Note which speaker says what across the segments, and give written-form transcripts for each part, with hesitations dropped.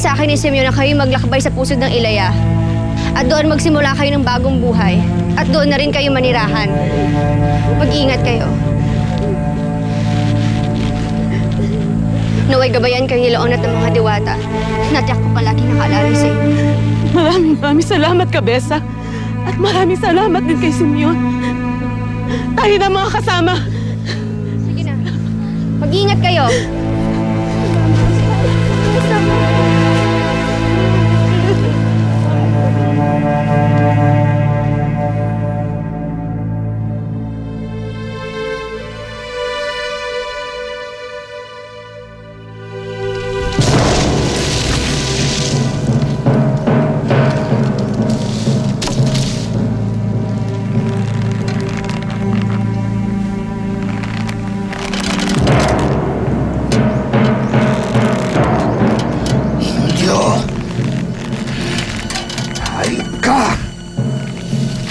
Speaker 1: sa akin ni Simeon na kayo maglakbay sa pusod ng Ilaya. At doon magsimula kayo ng bagong buhay. At doon na rin kayo manirahan. Mag-iingat kayo. Naway gabayan kayo ni Leon at ng mga diwata. Natiyak ko palagi nakaalala sa inyo.
Speaker 2: Maraming salamat, Kabesa. At maraming salamat din kay Simeon. Tayo na mga kasama.
Speaker 1: Sige na. Mag-iingat kayo.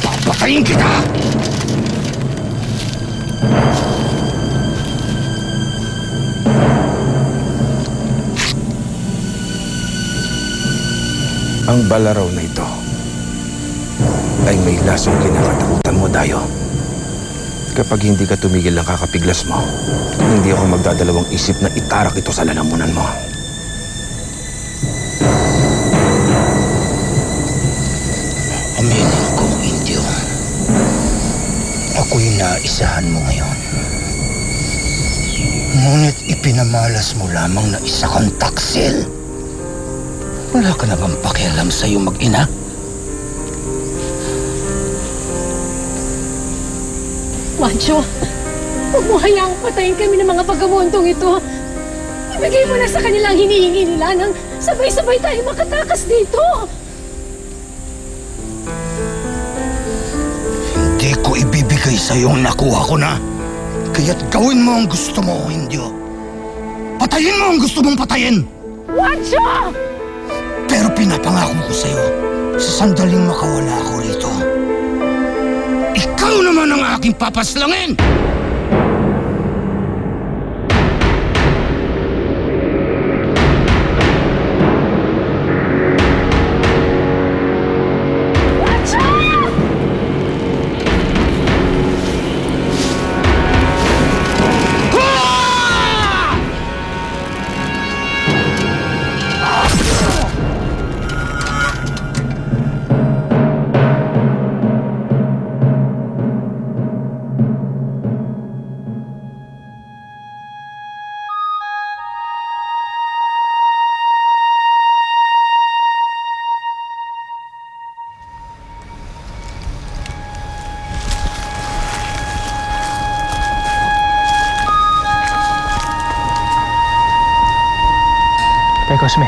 Speaker 3: Papatayin kita!
Speaker 4: Ang balaraw na ito ay may lasong kinakatakutan mo, Dayo. Kapag hindi ka tumigil ng kakapiglas mo, hindi ako magdadalawang isip na itarak ito sa lalamunan mo.
Speaker 3: Aminin ko, Indio. Ako'y naisahan mo ngayon. Ngunit ipinamalas mo lamang na isa kang taksil. Wala ka na bang pakialam sa iyong mag-ina?
Speaker 5: Juancho, huwag mo hayaang patayin kami ng mga vagabondong ito. Ibigay mo na sa kanilang hinihingi nila nang sabay-sabay tayo makatakas dito.
Speaker 3: Hindi ko ibibigay sa iyong nakuha ko na. Kaya't gawin mo ang gusto mo, Indio. Patayin mo ang gusto mong patayin!
Speaker 5: Juancho!
Speaker 3: Pero pinapangako ko sa iyo, sa sandaling makawala ako rito, ikaw naman ang aking papaslangin!
Speaker 6: Cosme.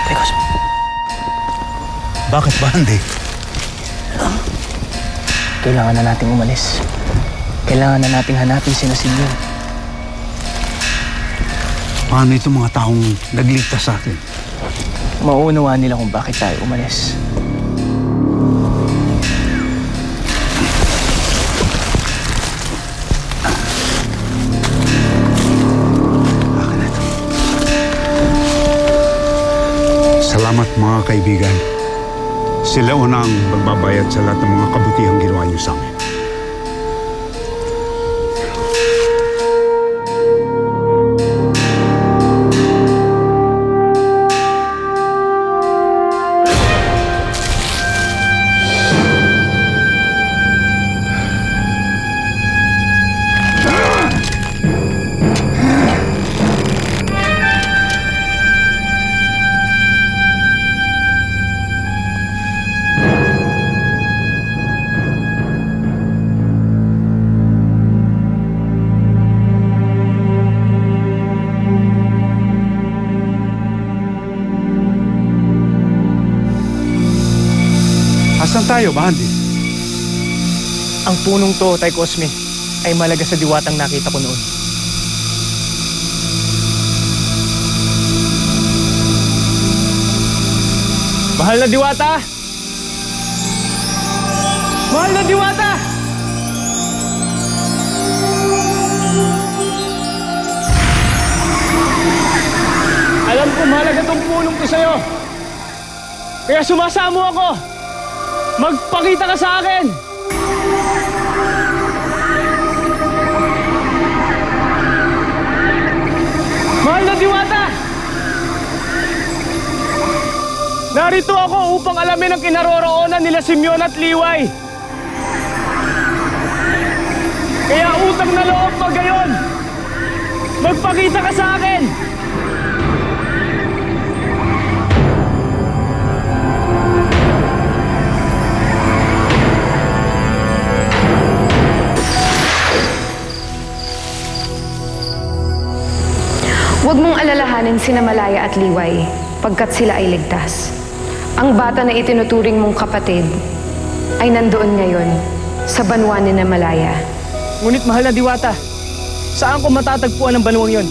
Speaker 6: Tay Cosme.
Speaker 3: Bakit ba, hindi?
Speaker 6: Kailangan na nating umalis. Kailangan na nating hanapin sina Simeon.
Speaker 3: Paano itong mga taong nagligtas sa atin?
Speaker 6: Mauunawaan nila kung bakit tayo umalis.
Speaker 7: Salamat mga kaibigan. Sila unang magbabayad sa lahat ng mga kabutihang ginawa niyo sa amin. Saan tayo, Bandi?
Speaker 6: Ang punong to, Tay Cosme, ay malaga sa diwatang nakita ko noon. Mahal na diwata! Mahal na diwata! Alam ko mahalaga to itong punong to sa'yo. Kaya sumasamo ako. Magpakita ka sa akin. Mahal na Diwata! Narito ako upang alamin ang kinaroroonan nila Simeon at Liway. Kaya utang na loob pa gayon. Magpakita ka sa akin!
Speaker 8: Huwag mong alalahanin sina Malaya at Liway pagkat sila ay ligtas. Ang bata na itinuturing mong kapatid ay nandoon ngayon sa banwa ni na Malaya.
Speaker 6: Ngunit mahal na Diwata, saan ko matatagpuan ang banwang yon?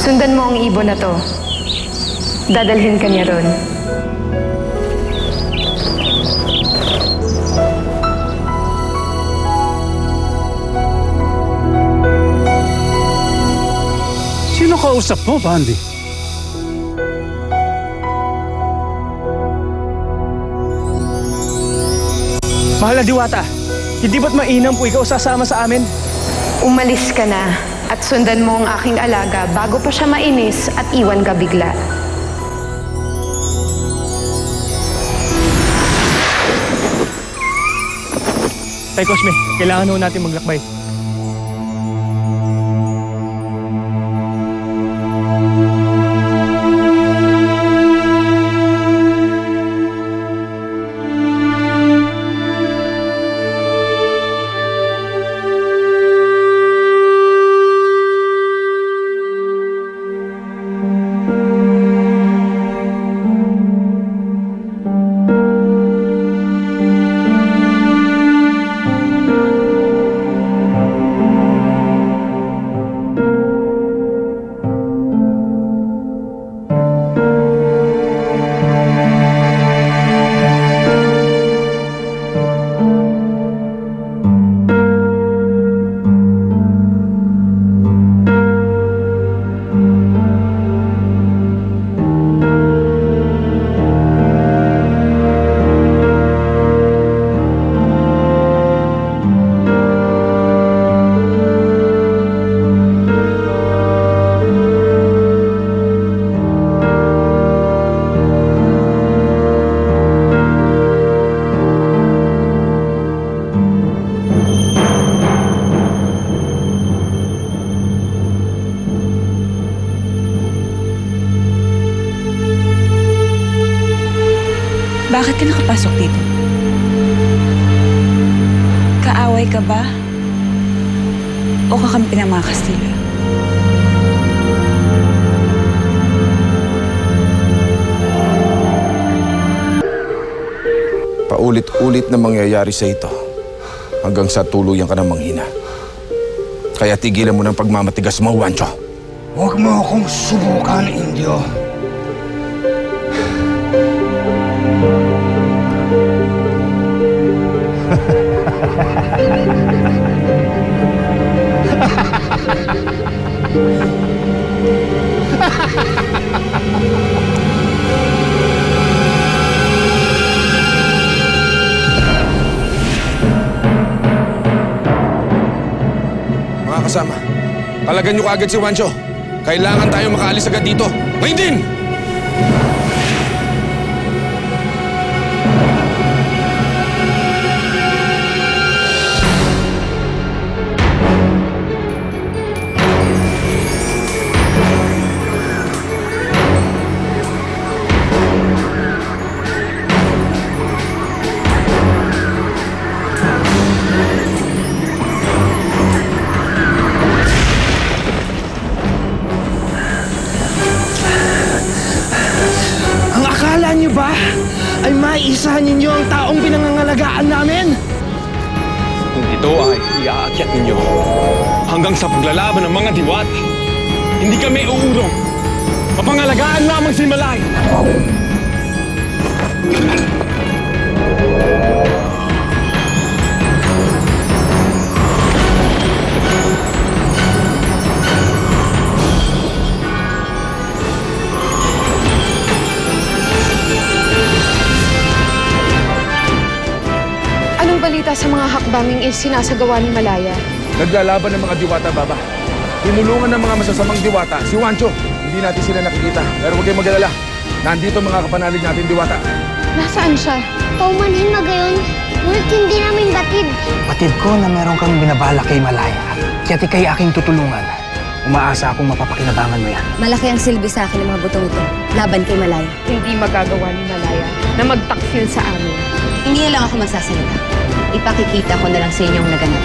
Speaker 8: Sundan mo ang ibon na to. Dadalhin ka niya ron.
Speaker 7: Sino kausap mo, Bandi?
Speaker 6: Mahal na Diwata, hindi ba't mainam po ikaw sasama sa amin?
Speaker 8: Umalis ka na at sundan mo ang aking alaga bago pa siya mainis at iwan ka bigla.
Speaker 6: Tay Cosme, kailangan ho natin maglakbay.
Speaker 9: Bakit ka nakapasok dito? Kaaway ka ba? O kakampi ng mga Kastila?
Speaker 4: Paulit-ulit na mangyayari sa ito hanggang sa tuluyan ka ng manghina. Kaya tigilan mo ng pagmamatigas mo, Juancho.
Speaker 3: Huwag mo akong subukan, Indio.
Speaker 4: Mga kasama, palagan niyo kaagad si Juancho. Kailangan tayo makaalis agad dito. Ngayon din!
Speaker 10: Akala niyo ba ay maiisahan ninyo ang taong pinangangalagaan namin?
Speaker 11: Kung ito ay iaakyat ninyo hanggang sa paglalaban ng mga diwata, hindi kami uurong. Mapangalagaan alagaan lamang si Malaya.
Speaker 8: Anong balita sa mga hakbanging sinasagawa ni Malaya?
Speaker 4: Naglalaban ng mga diwata, Baba. Tinulungan ng mga masasamang diwata si Juancho. Hindi natin sila nakikita. Pero huwag kayong mag-alala. Nandito mga kapanalig natin diwata.
Speaker 8: Nasaan siya?
Speaker 1: Paumanhin magayon, ngunit hindi namin batid.
Speaker 10: Batid ko na meron kang binabala kay Malaya. Kaya't ikay aking tutulungan. Umaasa akong mapapakinabangan mo yan.
Speaker 1: Malaki ang silbi sa akin ng mga butong ito, laban kay Malaya.
Speaker 8: Hindi magagawa ni Malaya na magtaksil sa amin.
Speaker 1: Hindi na lang ako magsasalita. Ipakikita ko na lang sa inyong naganap.